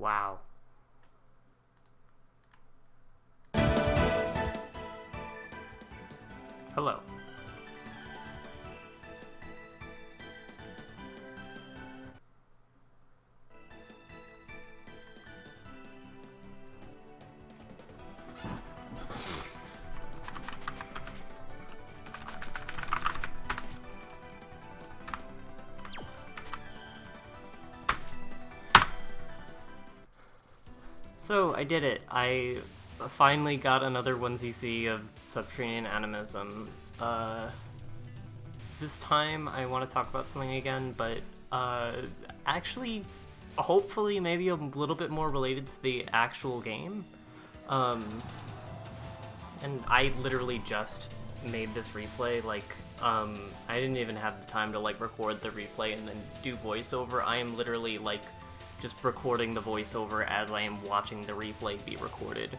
Wow. Hello. So, I did it. I finally got another 1cc of subterranean animism. This time I want to talk about something again, but actually, hopefully, maybe a little bit more related to the actual game. And I literally just made this replay, I didn't even have the time to, record the replay and then do voiceover. I am literally, just recording the voiceover as I am watching the replay be recorded.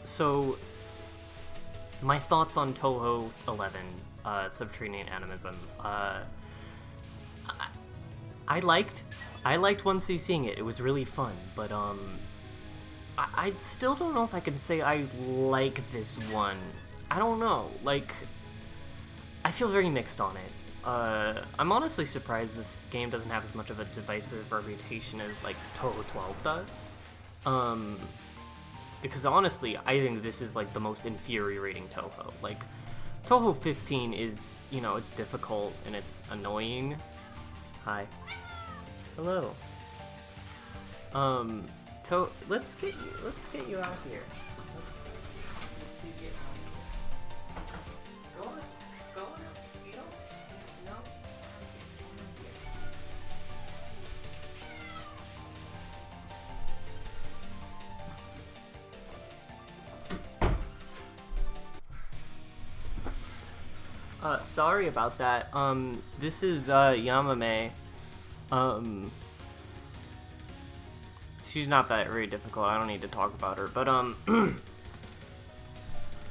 So, my thoughts on Touhou 11, Subterranean Animism. I liked 1cc'ing it. It was really fun, but, I still don't know if I can say I like this one. I don't know, I feel very mixed on it. I'm honestly surprised this game doesn't have as much of a divisive reputation as, Touhou 12 does. Because honestly, I think this is, the most infuriating Touhou. Touhou 15 is, it's difficult and it's annoying. Hi. Hello. Let's get you out here. Sorry about that. This is, Yamame. She's not that very difficult, I don't need to talk about her, but,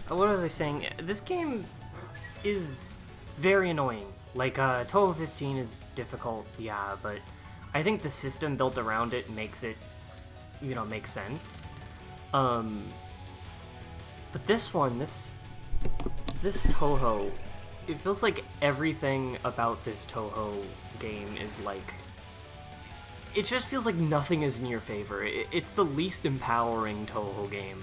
what was I saying? This game is very annoying. Touhou 15 is difficult, yeah, but I think the system built around it makes it, make sense. But this one, this Touhou, it feels like everything about this Touhou game is it just feels like nothing is in your favor. It's the least empowering Touhou game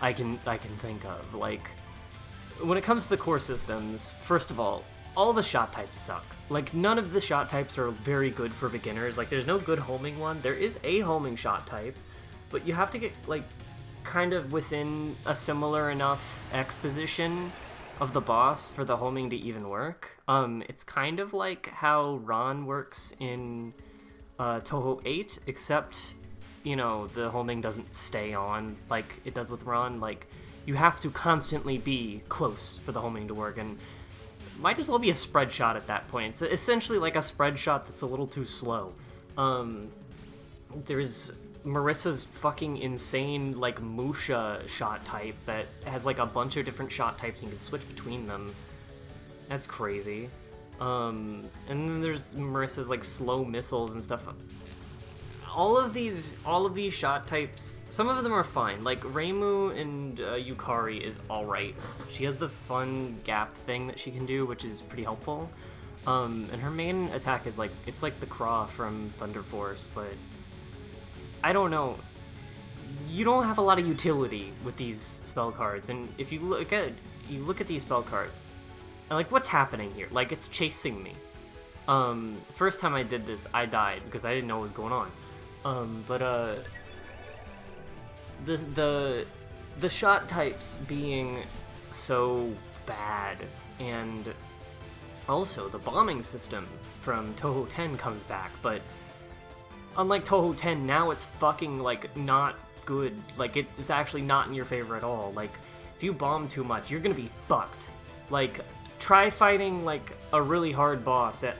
I can think of. When it comes to the core systems, first of all the shot types suck. None of the shot types are very good for beginners. There's no good homing one. There is a homing shot type, but you have to get, kind of within a similar enough X position of the boss for the homing to even work. It's kind of like how Ron works in Touhou 8, except, the homing doesn't stay on like it does with Ron. You have to constantly be close for the homing to work, and might as well be a spread shot at that point. It's essentially like a spread shot that's a little too slow. There's Marissa's fucking insane, Musha shot type that has, a bunch of different shot types and you can switch between them. That's crazy. And then there's Marissa's, slow missiles and stuff. All of these shot types, some of them are fine. Reimu and Yukari is alright. She has the fun gap thing that she can do, which is pretty helpful. And her main attack is, it's like the Craw from Thunder Force, but I don't know. You don't have a lot of utility with these spell cards, and if you look at these spell cards, and what's happening here? It's chasing me. First time I did this, I died because I didn't know what was going on. The shot types being so bad, and also the bombing system from Touhou 10 comes back, but unlike Touhou 10, now it's fucking, not good. It's actually not in your favor at all. If you bomb too much, you're gonna be fucked. Try fighting, a really hard boss at,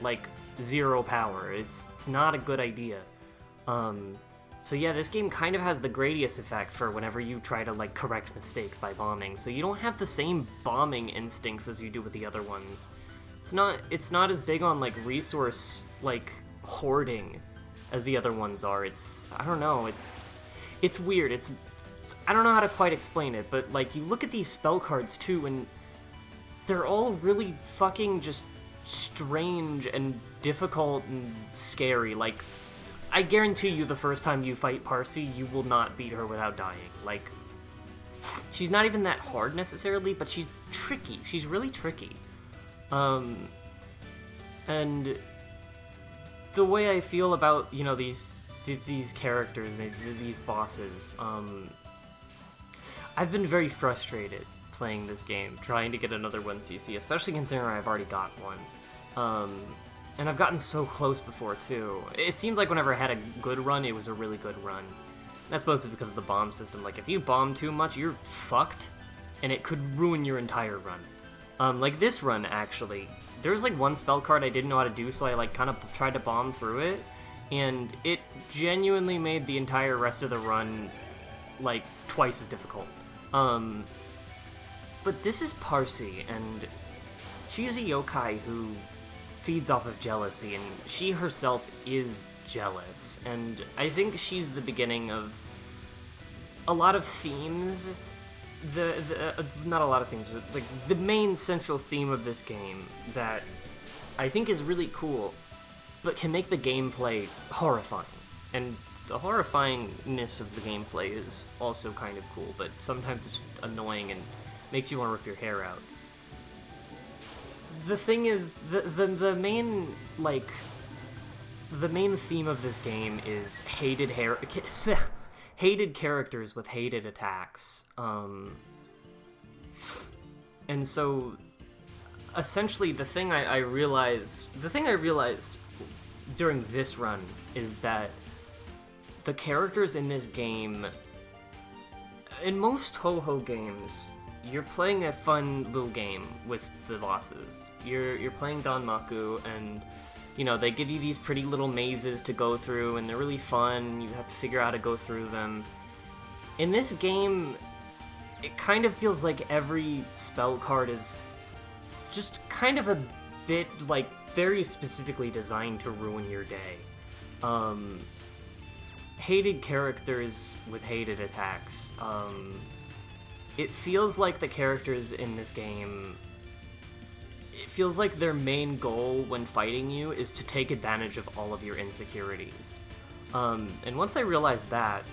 0 power. It's not a good idea. So yeah, this game kind of has the Gradius effect for whenever you try to, correct mistakes by bombing, so you don't have the same bombing instincts as you do with the other ones. It's not as big on, resource, hoarding as the other ones are. I don't know, it's weird. I don't know how to quite explain it, but like you look at these spell cards too, and they're all really fucking just strange and difficult and scary. Like, I guarantee you the first time you fight Parsi, you will not beat her without dying. Like, she's not even that hard necessarily, but she's tricky. She's really tricky. And the way I feel about, you know, these characters, these bosses, I've been very frustrated playing this game, trying to get another 1cc, especially considering I've already got one. And I've gotten so close before, too. It seemed like whenever I had a good run, it was a really good run. That's mostly because of the bomb system. Like, if you bomb too much, you're fucked, and it could ruin your entire run. Like this run, actually, there's like one spell card I didn't know how to do, so I like kind of tried to bomb through it, and it genuinely made the entire rest of the run like twice as difficult. But this is Parsi, and she is a yokai who feeds off of jealousy, and she herself is jealous, and I think she's the beginning of a lot of themes. Not a lot of themes, but like the main central theme of this game that I think is really cool, but can make the gameplay horrifying. And the horrifyingness of the gameplay is also kind of cool, but sometimes it's annoying and makes you want to rip your hair out. The thing is, the main, like, the main theme of this game is hated characters with hated attacks. And so, essentially, the thing I realized during this run is that the characters in this game, in most Touhou games, you're playing a fun little game with the bosses. You're playing Danmaku, and you know, they give you these pretty little mazes to go through, and they're really fun. You have to figure out how to go through them. In this game, it kind of feels like every spell card is just kind of a bit, like, very specifically designed to ruin your day. Hated characters with hated attacks. It feels like the characters in this game, it feels like their main goal when fighting you is to take advantage of all of your insecurities. And once I realized that,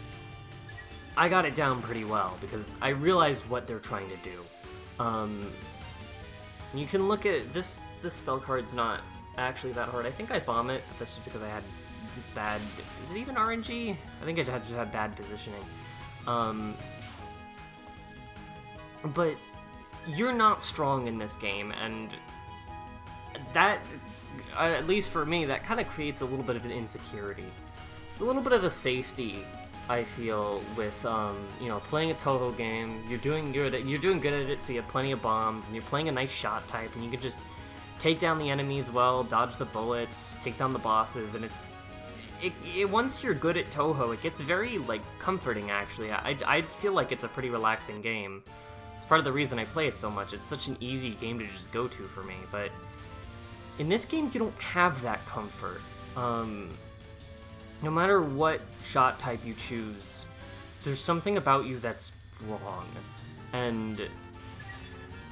I got it down pretty well, because I realized what they're trying to do. You can look at this spell card's not actually that hard. I think I bomb it, but that's just because I had bad... Is it even RNG? I think I just had bad positioning. But you're not strong in this game, and that, at least for me, that kind of creates a little bit of an insecurity. It's a little bit of a safety, I feel, with you know, playing a Touhou game. You're doing good at it, so you have plenty of bombs, and you're playing a nice shot type, and you can just take down the enemies well, dodge the bullets, take down the bosses, and once you're good at Touhou, it gets very, like, comforting, actually. I feel like it's a pretty relaxing game. It's part of the reason I play it so much. It's such an easy game to just go to for me, but in this game, you don't have that comfort. No matter what shot type you choose, there's something about you that's wrong. And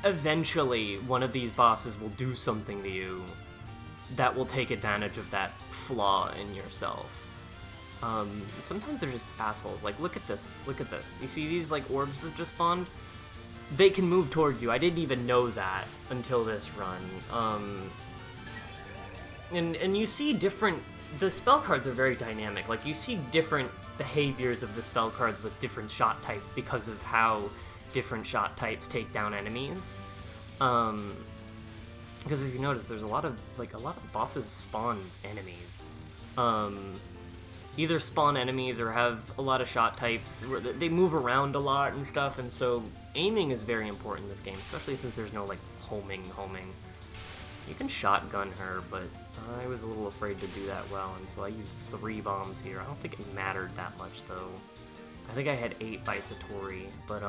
eventually, one of these bosses will do something to you that will take advantage of that flaw in yourself. Sometimes they're just assholes. Like, look at this. Look at this. You see these, like, orbs that just spawned? They can move towards you. I didn't even know that until this run. And you see different... The spell cards are very dynamic. Like, you see different behaviors of the spell cards with different shot types because of how different shot types take down enemies. Because if you notice, there's a lot of bosses spawn enemies. Either spawn enemies or have a lot of shot types where they move around a lot and stuff, and so aiming is very important in this game, especially since there's no, like, homing. You can shotgun her, but I was a little afraid to do that well, and so I used 3 bombs here. I don't think it mattered that much, though. I think I had 8 by Satori, but,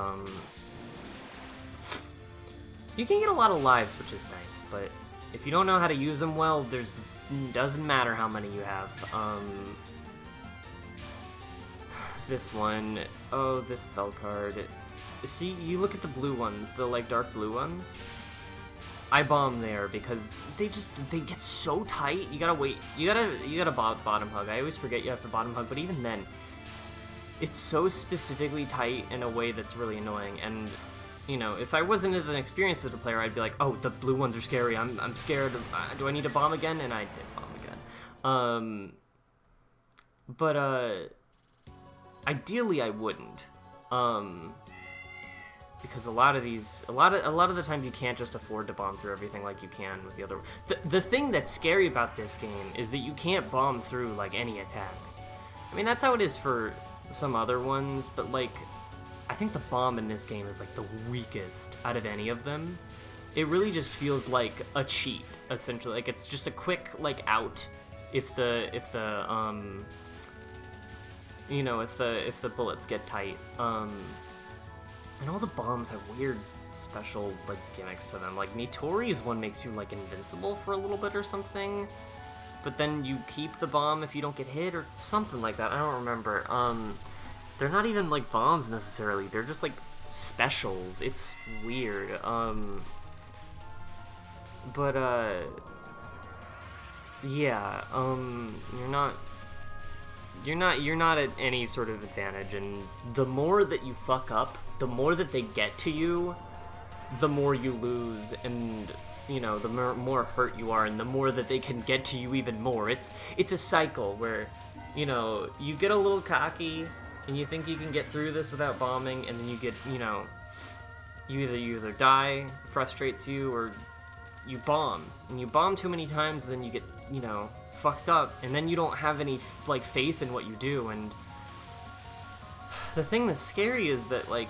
you can get a lot of lives, which is nice, but if you don't know how to use them well, doesn't matter how many you have. this one. Oh, this spell card. See, you look at the blue ones, the like dark blue ones. I bomb there because they get so tight. You gotta wait. You gotta bottom hug. I always forget you have to bottom hug, but even then, it's so specifically tight in a way that's really annoying. And you know, if I wasn't as an experienced as a player, I'd be like, oh, the blue ones are scary. I'm scared. Do I need to bomb again? And I did bomb again. But ideally I wouldn't. Because a lot of the times you can't just afford to bomb through everything like you can with the other. The thing that's scary about this game is that you can't bomb through like any attacks. I mean, that's how it is for some other ones, but like, I think the bomb in this game is like the weakest out of any of them. It really just feels like a cheat, essentially. Like it's just a quick like out if the you know, if the bullets get tight. And all the bombs have weird special like gimmicks to them. Like Nitori's one makes you like invincible for a little bit or something, but then you keep the bomb if you don't get hit or something like that. I don't remember. They're not even like bombs necessarily. They're just like specials. It's weird. But yeah. You're not at any sort of advantage, and the more that you fuck up, the more that they get to you, the more you lose, and you know, the more hurt you are, and the more that they can get to you even more. It's a cycle where, you know, you get a little cocky and you think you can get through this without bombing, and then you get, you know, you either die, frustrates you, or you bomb, and you bomb too many times, then you get, you know, fucked up, and then you don't have any like faith in what you do. And the thing that's scary is that, like,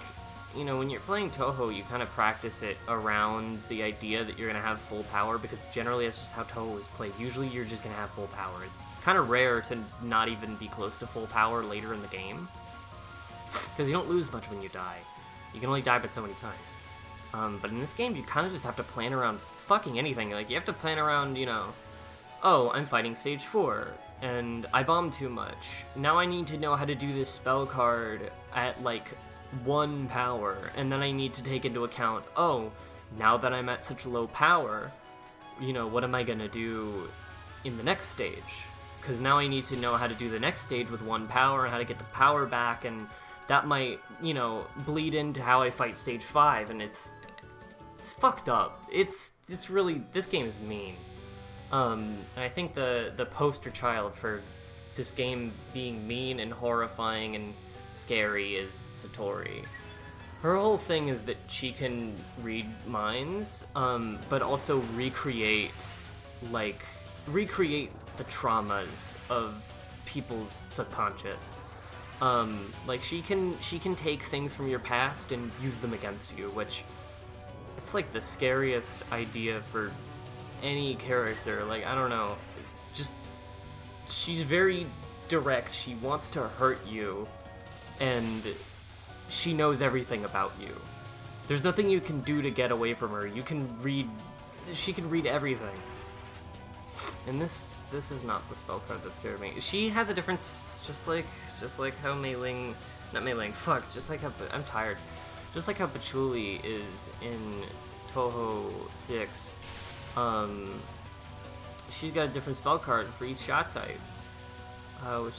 you know, when you're playing Touhou, you kind of practice it around the idea that you're gonna have full power, because generally that's just how Touhou is played. Usually you're just gonna have full power. It's kind of rare to not even be close to full power later in the game, because you don't lose much when you die. You can only die but so many times. But in this game, you kind of just have to plan around fucking anything. Like, you have to plan around, you know, oh, I'm fighting stage 4, and I bombed too much. Now I need to know how to do this spell card at, like, 1 power, and then I need to take into account, oh, now that I'm at such low power, you know, what am I gonna do in the next stage? Because now I need to know how to do the next stage with 1 power, and how to get the power back, and that might, you know, bleed into how I fight stage 5, and it's fucked up. It's really, this game is mean. And I think the poster child for this game being mean and horrifying and scary is Satori. Her whole thing is that she can read minds, but also recreate the traumas of people's subconscious. Like, she can take things from your past and use them against you, which, it's like the scariest idea for any character. Like, I don't know, just, she's very direct. She wants to hurt you, and she knows everything about you. There's nothing you can do to get away from her. She can read everything. And this is not the spell card that scared me. She has a difference, just like how I'm tired. Just like how Patchouli is in Touhou 6. She's got a different spell card for each shot type, which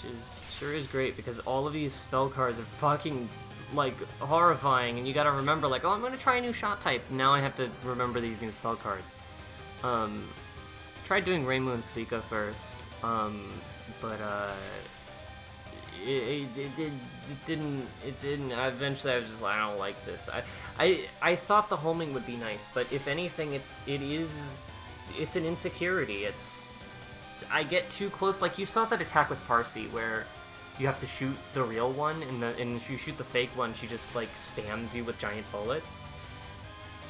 sure is great, because all of these spell cards are fucking, like, horrifying, and you gotta remember, like, oh, I'm gonna try a new shot type. Now I have to remember these new spell cards. Tried doing Rainbow and Suika first, but it didn't. Eventually, I was just like, I don't like this. I thought the homing would be nice, but if anything, it's an insecurity. I get too close. Like, you saw that attack with Parsi where you have to shoot the real one, and if you shoot the fake one, she just, like, spams you with giant bullets.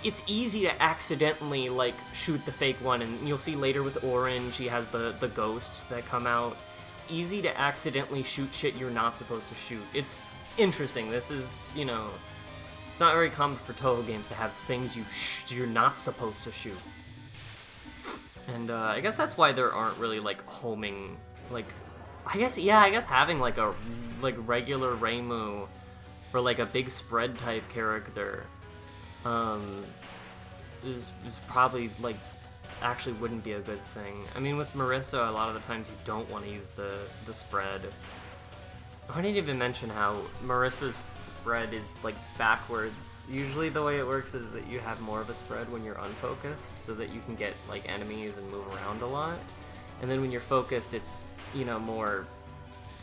It's easy to accidentally, like, shoot the fake one, and you'll see later with Orange, she has the ghosts that come out. It's easy to accidentally shoot shit you're not supposed to shoot. It's interesting. This is, you know, it's not very common for Touhou games to have things you're not supposed to shoot. And I guess that's why there aren't really, like, homing, like, I guess, yeah, I guess having like a regular Reimu or like a big spread type character is probably like actually wouldn't be a good thing. I mean, with Marissa, a lot of the times you don't want to use the spread. I didn't even mention how Marissa's spread is like backwards. Usually the way it works is that you have more of a spread when you're unfocused, so that you can get like enemies and move around a lot. And then when you're focused, it's, you know, more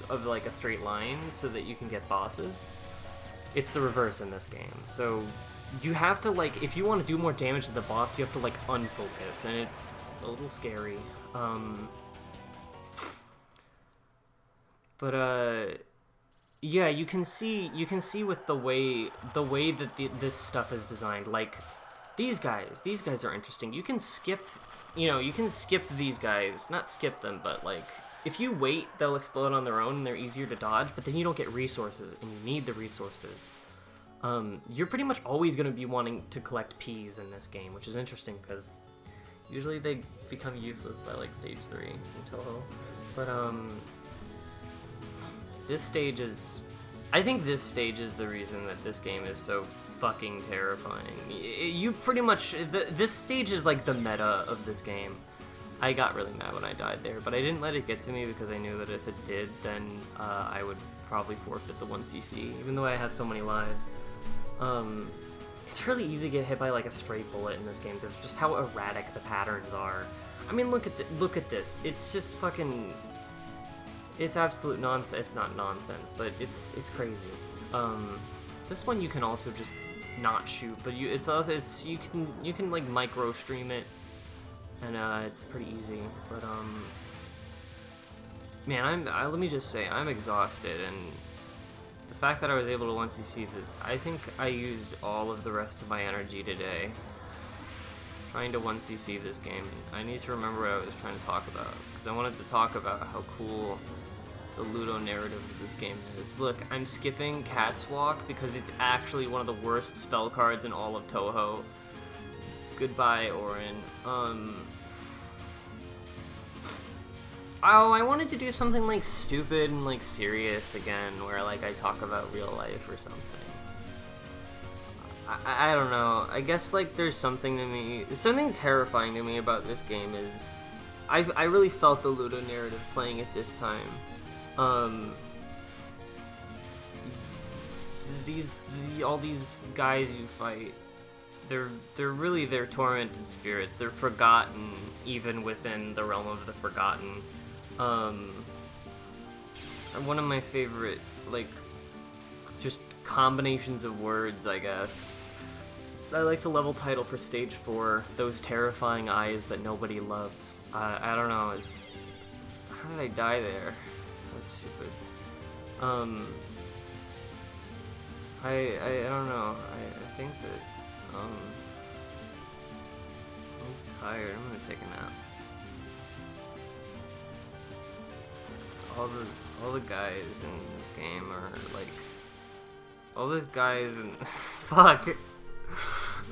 of like a straight line so that you can get bosses. It's the reverse in this game. So you have to, like, if you want to do more damage to the boss, you have to like unfocus, and it's a little scary. Yeah, you can see with the way that this stuff is designed. Like, these guys are interesting. You can skip, you can skip these guys. Not skip them, but like, if you wait, they'll explode on their own and they're easier to dodge, but then you don't get resources, and you need the resources. You're pretty much always going to be wanting to collect Ps in this game, which is interesting, because usually they become useless by like stage 3 in Touhou. But, this stage is... I think this stage is the reason that this game is so fucking terrifying. You pretty much... This stage is like the meta of this game. I got really mad when I died there, but I didn't let it get to me because I knew that if it did, then I would probably forfeit the 1cc, even though I have so many lives. It's really easy to get hit by like a straight bullet in this game because of just how erratic the patterns are. I mean, look at this. It's just fucking... It's absolute nonsense. It's not nonsense, but it's crazy. This one you can also just not shoot, but you can like micro stream it, and it's pretty easy. But man, let me just say, I'm exhausted, and the fact that I was able to 1cc this, I think I used all of the rest of my energy today trying to 1cc this game. I need to remember what I was trying to talk about, because I wanted to talk about how cool the Ludo narrative of this game is. Look, I'm skipping Cat's Walk because it's actually one of the worst spell cards in all of Touhou. Goodbye, Orin. Oh, I wanted to do something like stupid and like serious again, where like I talk about real life or something. I don't know. I guess like there's something terrifying to me about this game is I really felt the Ludo narrative playing it this time. All these guys you fight, they're tormented spirits. They're forgotten even within the realm of the forgotten. One of my favorite, like, just combinations of words, I guess. I like the level title for Stage 4, Those Terrifying Eyes That Nobody Loves. I don't know, how did I die there? That's stupid. I don't know. I think that, I'm tired. I'm gonna take a nap. All the guys in this game are like, all those guys and fuck.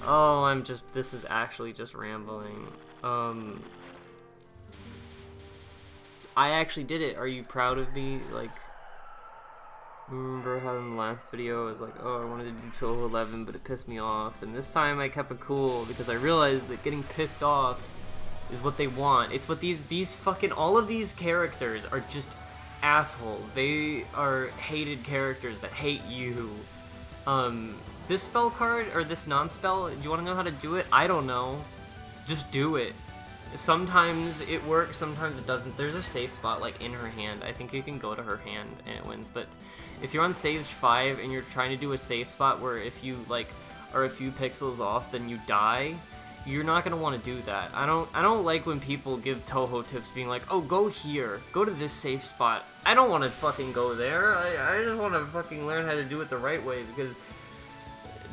Oh, this is actually just rambling. I actually did it. Are you proud of me? Like, remember how in the last video I was like, oh, I wanted to do Touhou 11, but it pissed me off. And this time I kept it cool because I realized that getting pissed off is what they want. It's what these fucking, all of these characters are just assholes. They are hated characters that hate you. This spell card, or this non-spell, do you want to know how to do it? I don't know. Just do it. Sometimes it works, sometimes it doesn't. There's a safe spot, like, in her hand. I think you can go to her hand and it wins, but if you're on stage 5 and you're trying to do a safe spot where if you, like, are a few pixels off, then you die, you're not gonna want to do that. I don't like when people give Touhou tips being like, oh, go here, go to this safe spot. I don't want to fucking go there. I just want to fucking learn how to do it the right way, because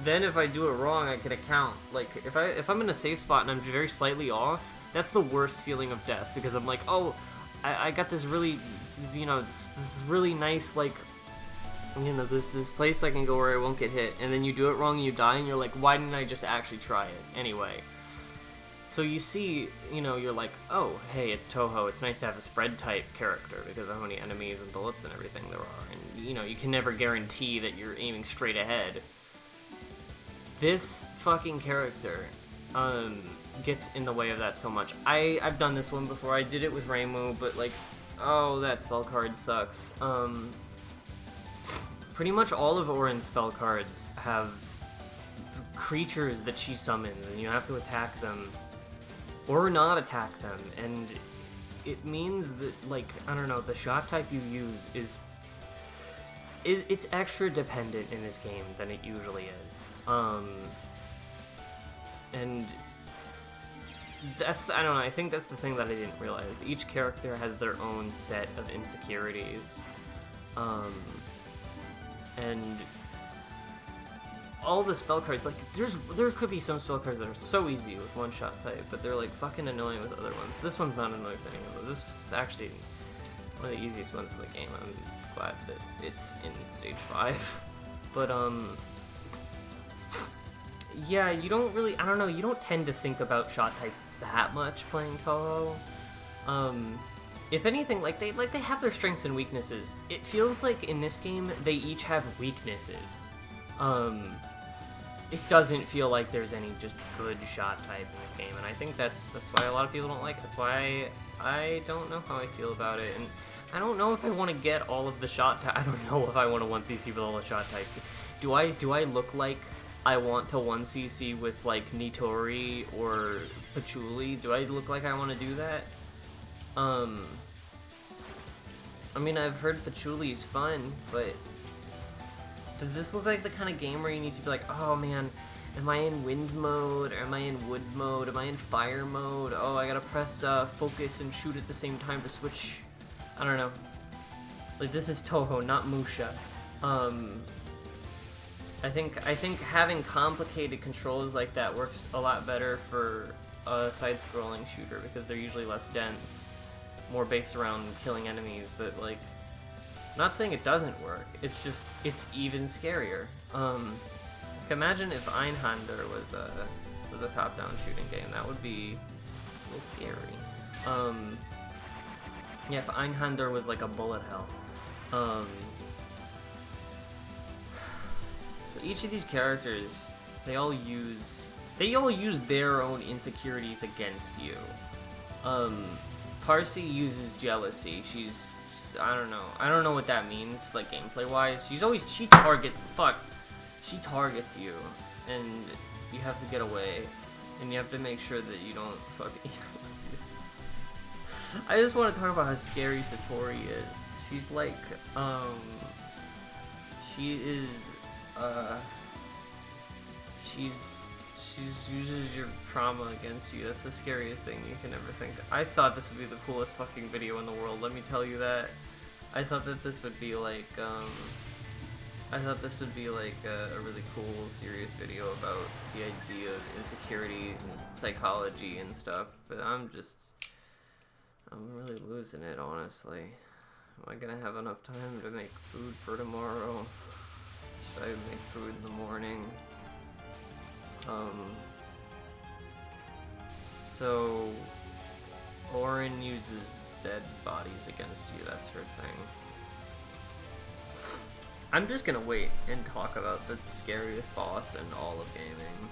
then if I do it wrong, I can account. Like, if I'm in a safe spot and I'm very slightly off, that's the worst feeling of death, because I'm like, oh, I got this really, this really nice, like, this place I can go where I won't get hit, and then you do it wrong and you die, and you're like, why didn't I just actually try it anyway? So you see, you know, you're like, oh, hey, it's Touhou. It's nice to have a spread type character because of how many enemies and bullets and everything there are. And, you know, you can never guarantee that you're aiming straight ahead. This fucking character gets in the way of that so much. I've done this one before. I did it with Reimu, but, like, oh, that spell card sucks. Pretty much all of Orin's spell cards have creatures that she summons, and you have to attack them. Or not attack them, and it means that, like, I don't know, the shot type you use is it's extra dependent in this game than it usually is. And that's, I don't know, I think that's the thing that I didn't realize. Each character has their own set of insecurities. And all the spell cards, like, there could be some spell cards that are so easy with one shot type, but they're like fucking annoying with other ones. This one's not annoying with any of them. This is actually one of the easiest ones in the game. I'm glad that it's in stage 5. But yeah, you don't really, I don't know, you don't tend to think about shot types that much playing Touhou. If anything, like they have their strengths and weaknesses. It feels like in this game they each have weaknesses. It doesn't feel like there's any just good shot type in this game, and I think that's why a lot of people don't like it. That's why I don't know how I feel about it, and I don't know if I want to get all of the shot types. I don't know if I want to 1cc with all the shot types. Do I look like I want to 1cc with, like, Nitori or Patchouli? Do I look like I want to do that? I mean, I've heard Patchouli's fun, but does this look like the kind of game where you need to be like, oh man, am I in wind mode, or am I in wood mode, am I in fire mode? Oh, I gotta press focus and shoot at the same time to switch. I don't know. Like, this is Touhou, not Musha. I think having complicated controls like that works a lot better for a side-scrolling shooter because they're usually less dense, more based around killing enemies, but, like, not saying it doesn't work, it's just, it's even scarier. Like, imagine if Einhander was a top-down shooting game. That would be a little scary. Yeah, if Einhander was like a bullet hell. So each of these characters, they all use their own insecurities against you. Parsi uses jealousy. I don't know what that means, like, gameplay-wise. She targets you, and you have to get away, and you have to make sure that you don't fucking... I just want to talk about how scary Satori is. She's like, she uses your trauma against you. That's the scariest thing you can ever think. I thought this would be the coolest fucking video in the world, let me tell you that. I thought that this would be like, a really cool, serious video about the idea of insecurities and psychology and stuff, but I'm really losing it, honestly. Am I gonna have enough time to make food for tomorrow? Should I make food in the morning? So Orin uses dead bodies against you, that's her thing. I'm just gonna wait and talk about the scariest boss in all of gaming.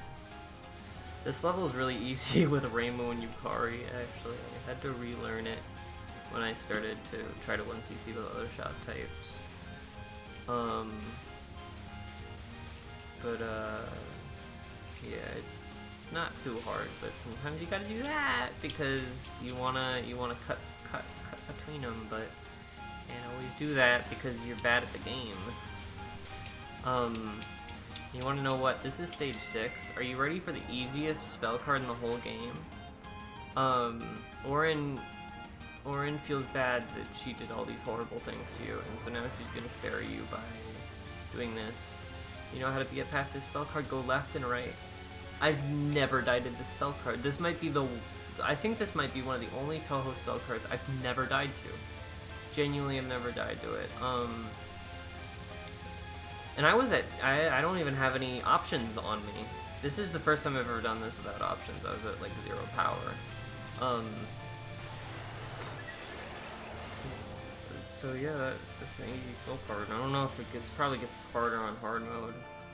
This level is really easy with Reimu and Yukari, actually. I had to relearn it when I started to try to 1cc with other shot types. Yeah, it's not too hard, but sometimes you gotta do that because you wanna cut between them, but can't always do that because you're bad at the game. You wanna know what? This is stage 6. Are you ready for the easiest spell card in the whole game? Orin feels bad that she did all these horrible things to you, and so now she's gonna spare you by doing this. You know how to get past this spell card? Go left and right. I've never died to this spell card. This might be I think this might be one of the only Touhou spell cards I've never died to. Genuinely, I've never died to it. And I don't even have any options on me. This is the first time I've ever done this without options. I was at like 0 power. So yeah, that's an easy spell card. I don't know if it probably gets harder on hard mode,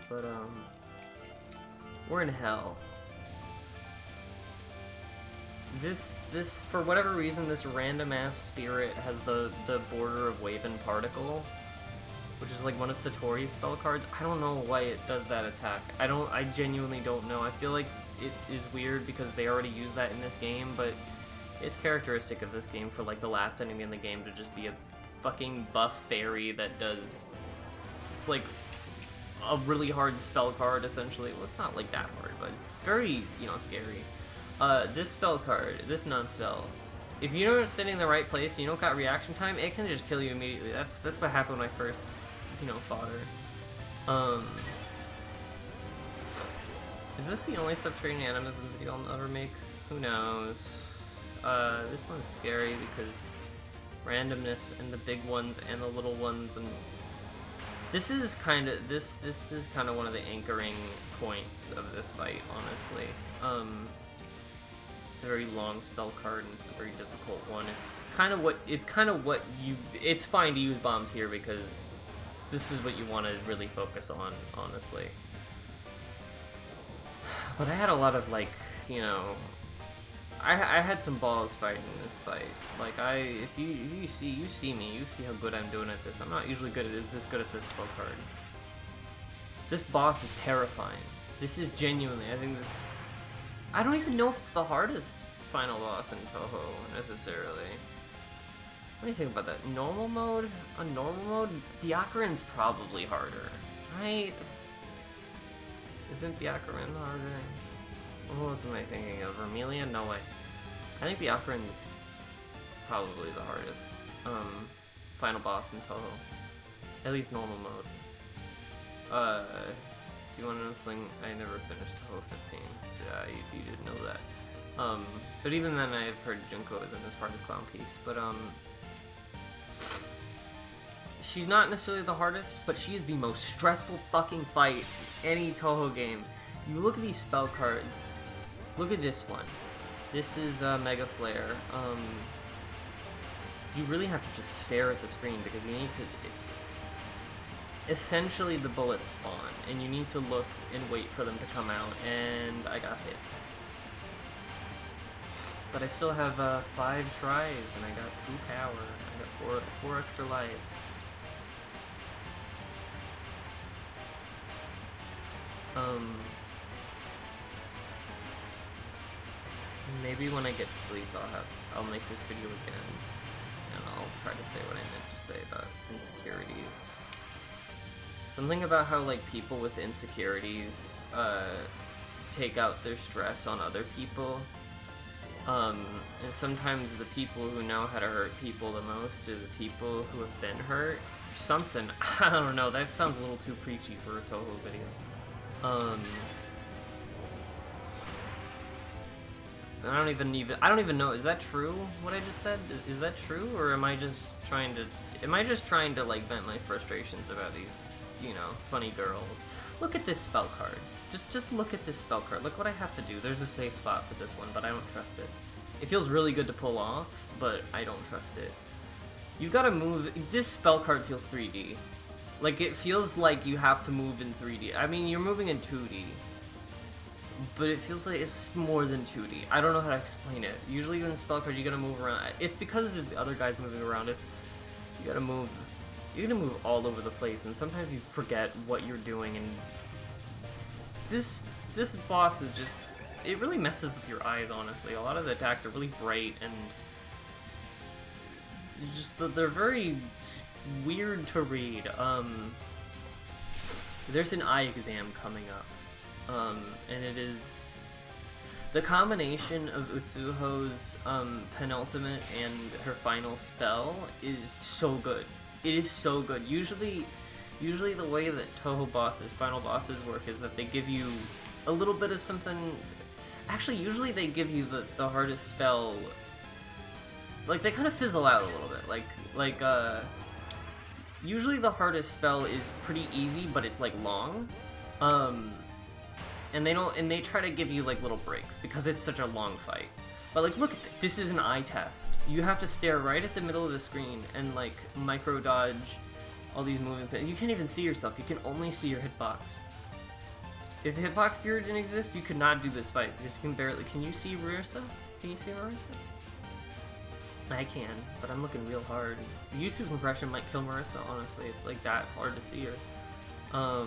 but we're in hell. This for whatever reason, this random ass spirit has the border of Wave and Particle, which is like one of Satori's spell cards. I don't know why it does that attack. I genuinely don't know. I feel like it is weird because they already used that in this game, but it's characteristic of this game for like the last enemy in the game to just be a fucking buff fairy that does like a really hard spell card essentially. Well, it's not like that hard, but it's very, you know, scary. This spell card, this non-spell, if you don't sit in the right place and you don't got reaction time, it can just kill you immediately. That's what happened when I first, you know, fought her. Is this the only subterranean animism video I'll ever make? Who knows? This one's scary because randomness and the big ones and the little ones, and this is kind of one of the anchoring points of this fight, honestly. It's a very long spell card and it's a very difficult one. It's fine to use bombs here because this is what you want to really focus on, honestly. But I had a lot of, like, you know, I had some balls fighting this fight. Like, if you see me, you see how good I'm doing at this. I'm not usually this good at this spell card. This boss is terrifying. This is genuinely, I don't even know if it's the hardest final boss in Touhou, necessarily. What do you think about that? Normal mode? On normal mode, Byakuran's probably harder, right? Isn't Byakuran harder? What else am I thinking of? Vermilion? No way. I think Byakuran's probably the hardest final boss in Touhou. At least normal mode. Do you want to know something? I never finished Touhou 15. Yeah, you didn't know that. But even then, I've heard Junko isn't as hard as Clown Piece. But she's not necessarily the hardest, but she is the most stressful fucking fight in any Touhou game. You look at these spell cards. Look at this one. This is Mega Flare. You really have to just stare at the screen because you need to... Essentially, the bullets spawn, and you need to look and wait for them to come out, and I got hit. But I still have 5 tries, and I got 2 power. I got 4 extra lives. Maybe when I get sleep, I'll make this video again, and I'll try to say what I meant to say about insecurities. Something about how, like, people with insecurities take out their stress on other people. And sometimes the people who know how to hurt people the most are the people who have been hurt. Something. I don't know. That sounds a little too preachy for a Touhou video. I don't even know. Is that true? What I just said? Is that true, or am I just trying to like vent my frustrations about these, you know, funny girls? Look at this spell card. Just look at this spell card. Look what I have to do. There's a safe spot for this one, but I don't trust it. It feels really good to pull off, but I don't trust it. You gotta move. This spell card feels 3D. Like, it feels like you have to move in 3D. I mean, you're moving in 2D. But it feels like it's more than 2D. I don't know how to explain it. Usually in spell cards, you gotta move around. It's because there's the other guys moving around. You gotta move. You're gonna move all over the place, and sometimes you forget what you're doing. And this boss is just, it really messes with your eyes. Honestly, a lot of the attacks are really bright and they're very weird to read. There's an eye exam coming up. And it is the combination of Utsuho's penultimate and her final spell is so good. It is so good. Usually the way that Touhou final bosses work is that they give you a little bit of something. Actually, usually they give you the hardest spell. Like, they kind of fizzle out a little bit. Usually the hardest spell is pretty easy, but it's like long. and they try to give you like little breaks because it's such a long fight. But like, look, this is an eye test. You have to stare right at the middle of the screen and like micro dodge all these moving pins. You can't even see yourself. You can only see your hitbox. If hitbox viewer didn't exist, you could not do this fight because you can barely. Can you see Marissa? Can you see Marissa? I can, but I'm looking real hard. YouTube compression might kill Marissa. Honestly, it's like that hard to see her. I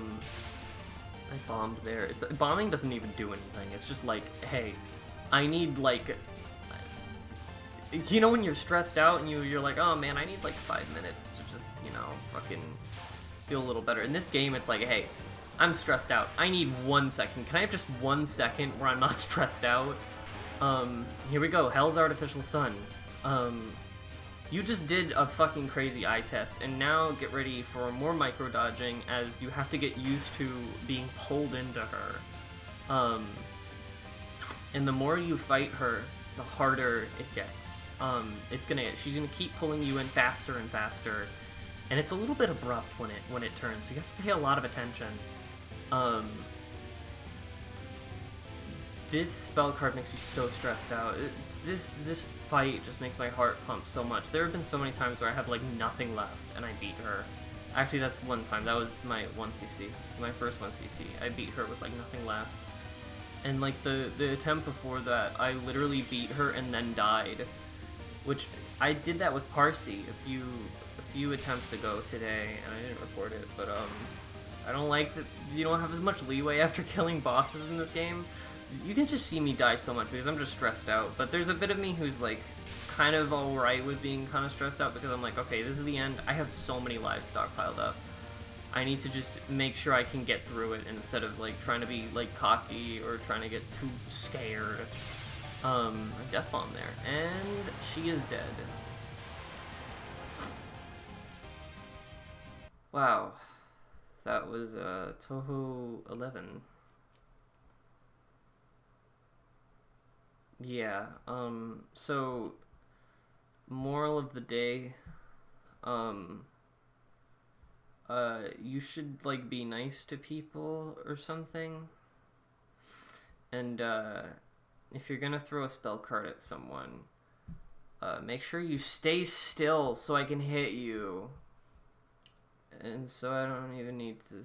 bombed there. Bombing doesn't even do anything. It's just like, hey, I need like, you know, when you're stressed out and you're like, oh man, I need like 5 minutes to just, you know, fucking feel a little better. In this game, it's like, hey, I'm stressed out. I need 1 second. Can I have just 1 second where I'm not stressed out? Here we go. Hell's Artificial Sun. You just did a fucking crazy eye test, and now get ready for more micro dodging as you have to get used to being pulled into her. And the more you fight her, the harder it gets. She's gonna keep pulling you in faster and faster, and it's a little bit abrupt when it turns, so you have to pay a lot of attention. This spell card makes me so stressed out. This fight just makes my heart pump so much. There have been so many times where I have like nothing left and I beat her. Actually, that's one time. That was my 1cc. My first 1cc. I beat her with like nothing left. And like the attempt before that, I literally beat her and then died. Which, I did that with Parsi a few attempts ago today, and I didn't record it, but I don't like that you don't have as much leeway after killing bosses in this game. You can just see me die so much because I'm just stressed out, but there's a bit of me who's like kind of alright with being kind of stressed out because I'm like, okay, this is the end. I have so many lives stockpiled up. I need to just make sure I can get through it instead of like trying to be like cocky or trying to get too scared. A death bomb there, and she is dead. Wow, that was Touhou 11. Yeah, so, moral of the day, you should, like, be nice to people or something, and, if you're gonna throw a spell card at someone, make sure you stay still so I can hit you, and so I don't even need to...